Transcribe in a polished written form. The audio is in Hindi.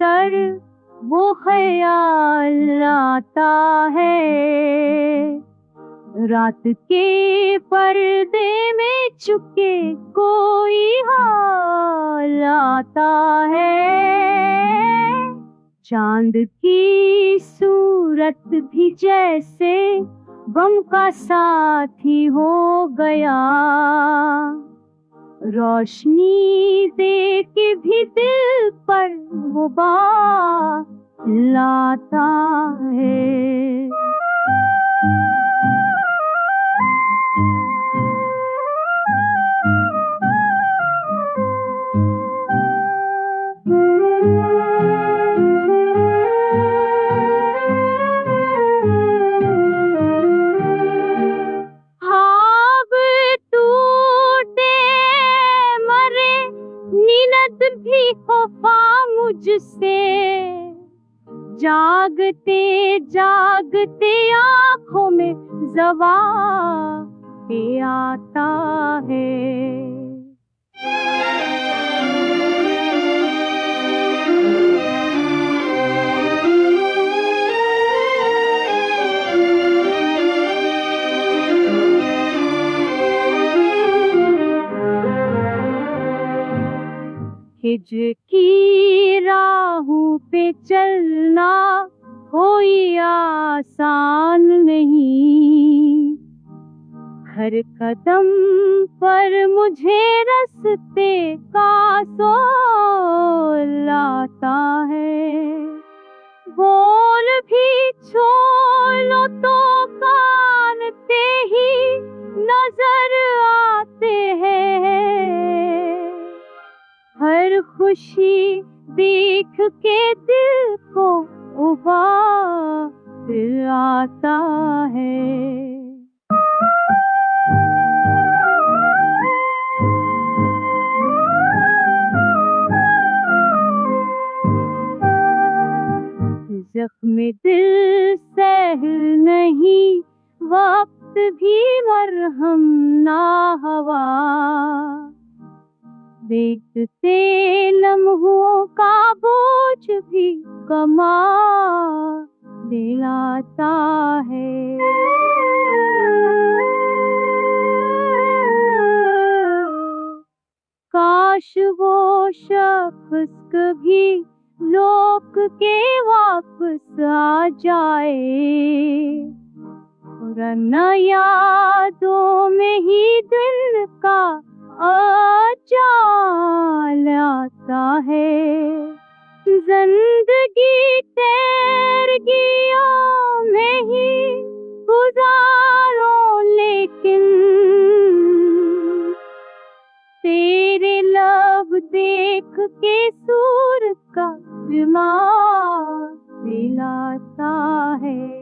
अक्सर वो ख्याल आता है, रात के पर्दे में छुपके कोई हाल आता है। चांद की सूरत भी जैसे गम का साथी हो गया, रोशनी दे के भी दिल पर वो बात लाता है। नींद भी खफा मुझसे, जागते जागते आँखों में ज़वाब आता है। हिज्र की राहों पे चलना कोई आसान नहीं, हर कदम पर मुझे रास्ते का सोल आता है। बोल भी छोड़ो तो कानते ही नजर आते हैं, हर खुशी देख के दिल को उबाल आता है। जख्म दिल सहल नहीं, वक्त भी मरहम ना हवा, बीतते लम्हों का बोझ भी कमा दिलाता है। काश वो शख्स कभी लौट के वापस आ जाए, वरना यादों में ही दिल का जाल आता है। जिंदगी तेरगियों में ही गुजारो, लेकिन तेरे लब देख के सूर का दिमाग दिलाता है।